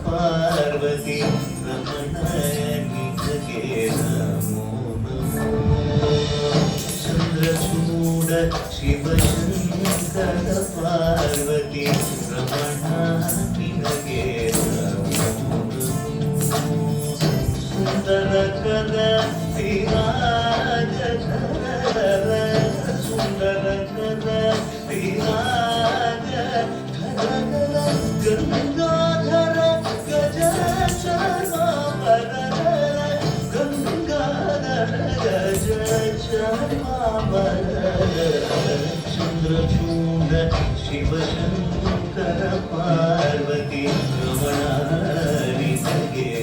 पार्वती रमण निजगे नमो नमो चंद्रचूड शिव शंकर पार्वती रमण निजगे नमो नमो सुंदर कर विराज कर सुंदर कर विराज गंगाधर गज चर्मावर गंगाधर गज चर्मावर चंद्रचूड शिव शंकर पार्वती रमणारी जगे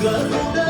गरुड़